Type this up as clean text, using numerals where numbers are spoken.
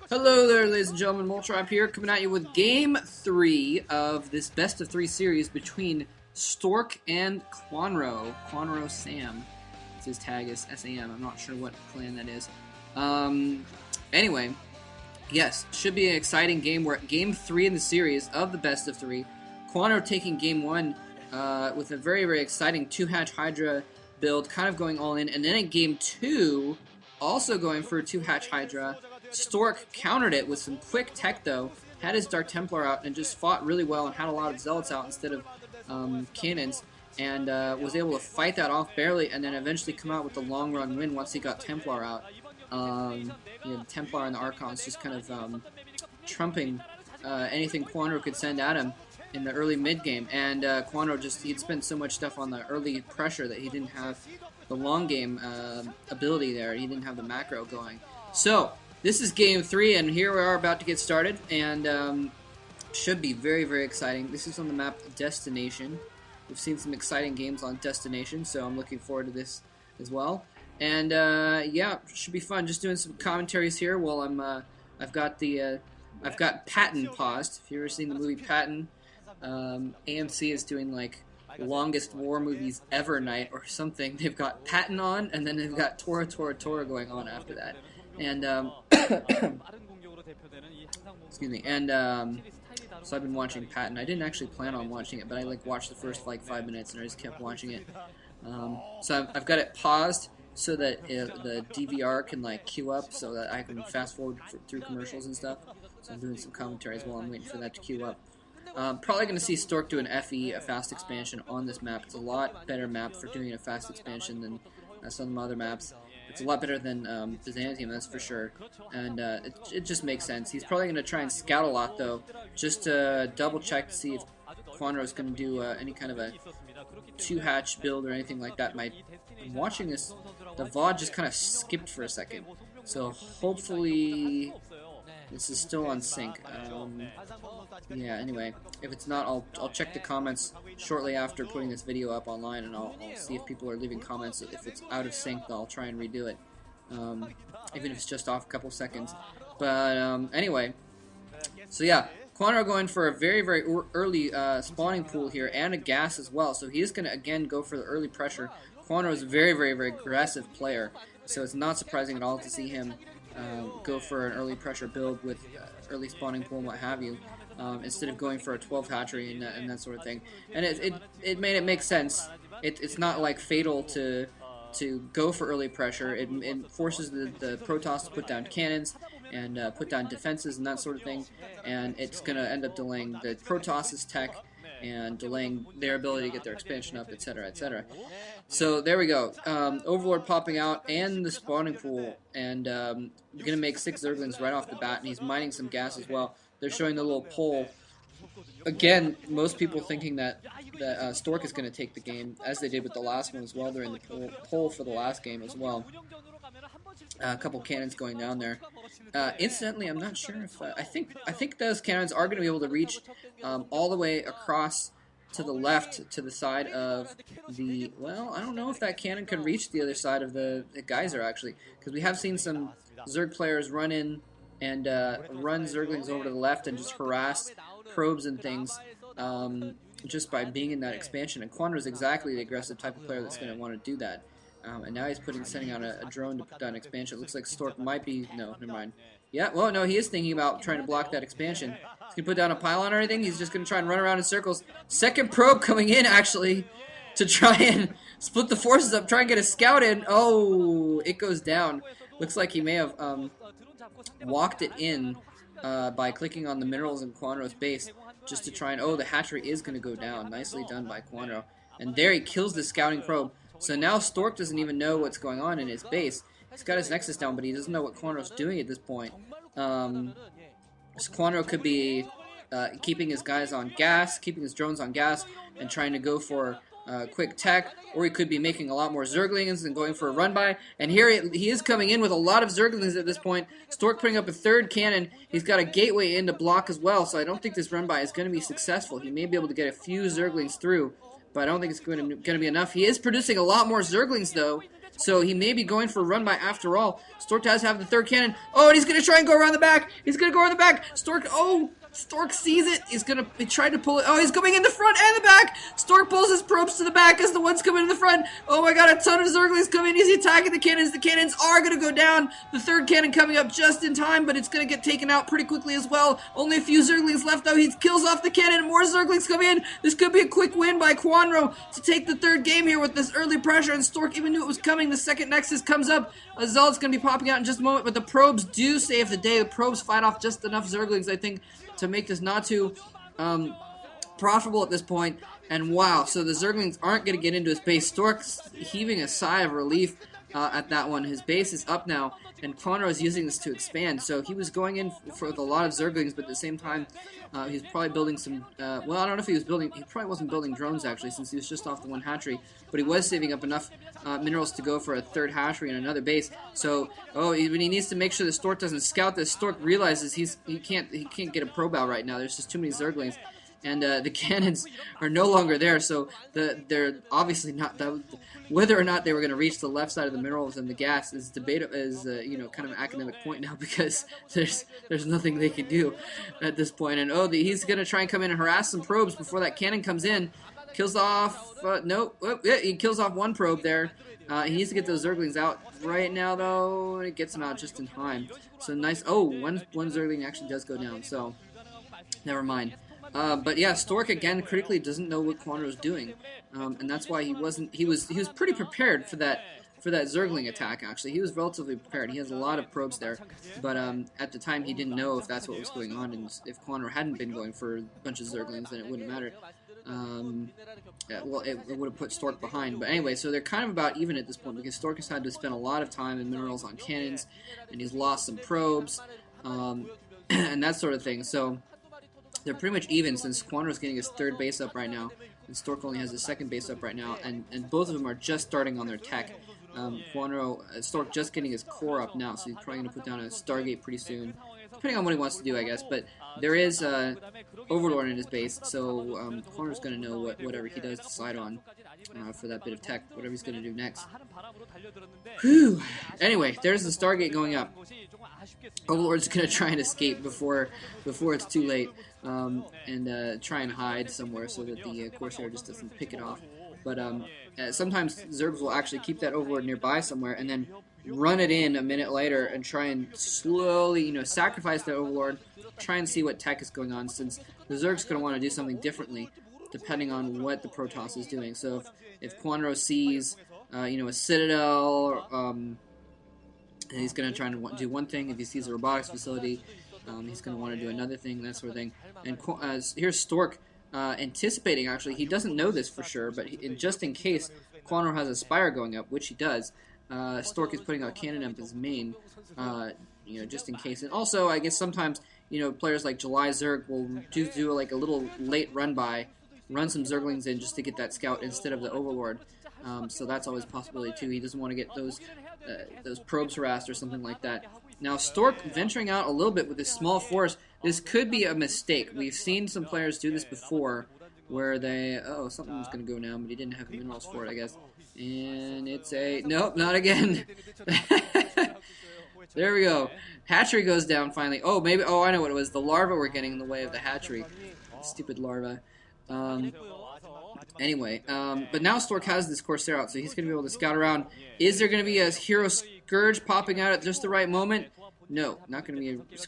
Hello there, ladies and gentlemen. Moltrap here, coming at you with Game 3 of this best of 3 series between Stork and Kwanro. Kwanro Sam. His tag is SAM. I'm not sure what clan that is. Anyway, yes, should be an exciting game. We're at Game 3 in the series of the best of 3. Kwanro taking Game 1 with a very, very exciting 2-hatch Hydra build, kind of going all in. And then in Game 2, also going for a 2-hatch Hydra. Stork countered it with some quick tech, though, had his Dark Templar out, and just fought really well and had a lot of Zealots out instead of cannons, and was able to fight that off barely, and then eventually come out with the long-run win once he got Templar out. The Templar and the Archons just kind of trumping anything Kwanro could send at him in the early mid-game, and Kwanro he'd spent so much stuff on the early pressure that he didn't have the long game ability there. He didn't have the macro going. So this is Game 3, and here we are about to get started, and should be very, very exciting. This is on the map Destination. We've seen some exciting games on Destination, so I'm looking forward to this as well. And yeah, should be fun. Just doing some commentaries here while I've got Patton paused. If you've ever seen the movie Patton, AMC is doing like longest war movies ever night or something. They've got Patton on, and then they've got Tora going on after that. And excuse me. And so I've been watching Patton. I didn't actually plan on watching it, but I watched the first 5 minutes and I just kept watching it. So I've got it paused so that the DVR can queue up so that I can fast forward through commercials and stuff. So I'm doing some commentary as well. I'm waiting for that to queue up. Probably going to see Stork do an FE, a fast expansion, on this map. It's a lot better map for doing a fast expansion than some of the other maps. It's a lot better than Byzantium, that's for sure. And it just makes sense. He's probably going to try and scout a lot, though, just to double check to see if Kwanro is going to do any kind of a 2-hatch build or anything like that. I'm watching this, the VOD just kind of skipped for a second. So hopefully this is still on sync. Yeah, anyway, if it's not, I'll check the comments shortly after putting this video up online, and I'll see if people are leaving comments. If it's out of sync, I'll try and redo it, even if it's just off a couple seconds. But anyway, so yeah, Kwanro going for a very, very early spawning pool here, and a gas as well. So he is going to, again, go for the early pressure. Kwanro is a very, very, very aggressive player, so it's not surprising at all to see him go for an early pressure build with early spawning pool and what have you, instead of going for a 12 hatchery and that sort of thing. And it made it make sense. It's not fatal to go for early pressure. It forces the Protoss to put down cannons and put down defenses and that sort of thing, and it's going to end up delaying the Protoss's tech and delaying their ability to get their expansion up, etc., etc. So there we go. Overlord popping out and the spawning pool, and going to make 6 Zerglings right off the bat, and he's mining some gas as well. They're showing the little poll. Again, most people thinking that Stork is going to take the game, as they did with the last one as well. They're in the poll for the last game as well. A couple cannons going down there. Incidentally, I'm not sure if I think those cannons are going to be able to reach all the way across to the left, to the side of the. Well, I don't know if that cannon can reach the other side of the geyser actually, because we have seen some Zerg players run in and run Zerglings over to the left and just harass probes and things just by being in that expansion. And Kwanro is exactly the aggressive type of player that's going to want to do that. And now he's sending out a drone to put down expansion. It looks like Stork might be. No, never mind. Yeah, well, no, he is thinking about trying to block that expansion. He's going to put down a pylon or anything. He's just going to try and run around in circles. Second probe coming in, actually, to try and split the forces up, try and get a scout in. Oh, it goes down. Looks like he may have walked it in by clicking on the minerals in Kwanro's base just to try and. Oh, the hatchery is going to go down. Nicely done by Kwanro. And there he kills the scouting probe. So now Stork doesn't even know what's going on in his base. He's got his Nexus down, but he doesn't know what Kwanro's doing at this point. So Kwanro could be keeping his guys on gas, keeping his drones on gas, and trying to go for quick tech, or he could be making a lot more Zerglings and going for a run-by. And here he is coming in with a lot of Zerglings at this point. Stork putting up a 3rd cannon. He's got a gateway in to block as well, so I don't think this run-by is going to be successful. He may be able to get a few Zerglings through, but I don't think it's going to be enough. He is producing a lot more Zerglings, though, so he may be going for a run by after all. Stork does have the third cannon. Oh, and he's going to try and go around the back. He's going to go around the back. Stork, oh, Stork sees it. He's going to try to pull it. Oh, he's coming in the front and the back. Stork pulls his probes to the back as the ones coming in the front. Oh my god, a ton of Zerglings coming. He's attacking the cannons. The cannons are going to go down. The third cannon coming up just in time, but it's going to get taken out pretty quickly as well. Only a few Zerglings left, though. He kills off the cannon. More Zerglings come in. This could be a quick win by Kwanro to take the third game here with this early pressure, and Stork even knew it was coming. The second Nexus comes up. A Zealot's going to be popping out in just a moment, but the probes do save the day. The probes fight off just enough Zerglings, I think, to make this not too profitable at this point. And wow, so the Zerglings aren't going to get into his base. Stork's heaving a sigh of relief at that one. His base is up now, and Kwanro is using this to expand. So he was going in for a lot of Zerglings, but at the same time, he's probably building some, well, I don't know if he was building, he probably wasn't building drones actually, since he was just off the one hatchery, but he was saving up enough minerals to go for a third hatchery and another base. So, oh, he needs to make sure the Stork doesn't scout this. Stork realizes he can't get a probe out right now. There's just too many Zerglings. And the cannons are no longer there, so they're obviously not. Whether or not they were going to reach the left side of the minerals and the gas is you know, kind of an academic point now, because there's nothing they can do at this point. And oh, he's going to try and come in and harass some probes before that cannon comes in. Kills off no, oh, yeah, he kills off one probe there. He needs to get those Zerglings out right now, though. It gets them out just in time. So nice. Oh, one Zergling actually does go down. So never mind. But yeah, Stork again critically doesn't know what Kwanro's doing, and that's why he wasn't. He was pretty prepared for that Zergling attack. Actually, he was relatively prepared. He has a lot of probes there, but at the time he didn't know if that's what was going on, and if Kwanro hadn't been going for a bunch of Zerglings, then it wouldn't matter. Yeah, well, it would have put Stork behind. But anyway, so they're kind of about even at this point, because Stork has had to spend a lot of time and minerals on cannons, and he's lost some probes, and that sort of thing. So they're pretty much even, since Kwanro's getting his third base up right now, and Stork only has his second base up right now, and both of them are just starting on their tech. Stork just getting his core up now, so he's probably going to put down a Stargate pretty soon, depending on what he wants to do, I guess. But there is Overlord in his base, so Kwanro's going to know whatever he does decide on for that bit of tech, whatever he's going to do next. Whew. Anyway, there's the Stargate going up. Overlord's going to try and escape before it's too late, and try and hide somewhere so that the Corsair just doesn't pick it off. But sometimes Zergs will actually keep that Overlord nearby somewhere and then run it in a minute later and try and slowly, you know, sacrifice that Overlord, try and see what tech is going on, since the Zerg's going to want to do something differently depending on what the Protoss is doing. So if Kwanro sees, you know, a Citadel, and he's going to try and do one thing. If he sees a robotics facility, he's going to want to do another thing, that sort of thing. And here's Stork anticipating, actually. He doesn't know this for sure, but just in case Kwanro has a Spire going up, which he does, Stork is putting out Cannon Imp as main, you know, just in case. And also, I guess sometimes, you know, players like July Zerg will do like a little late run some Zerglings in just to get that scout instead of the Overlord. So that's always a possibility too. He doesn't want to get those probes harassed or something like that. Now Stork venturing out a little bit with his small force, this could be a mistake. We've seen some players do this before, where they, oh, something was going to go now, but he didn't have the minerals for it, I guess. And it's a, nope, not again. There we go. Hatchery goes down finally. Oh, maybe, oh, I know what it was. The larvae were getting in the way of the hatchery. Stupid larvae. Anyway, but now Stork has this Corsair out, so he's going to be able to scout around. Is there going to be a Hero Scourge popping out at just the right moment? No, not going to be a Scourge.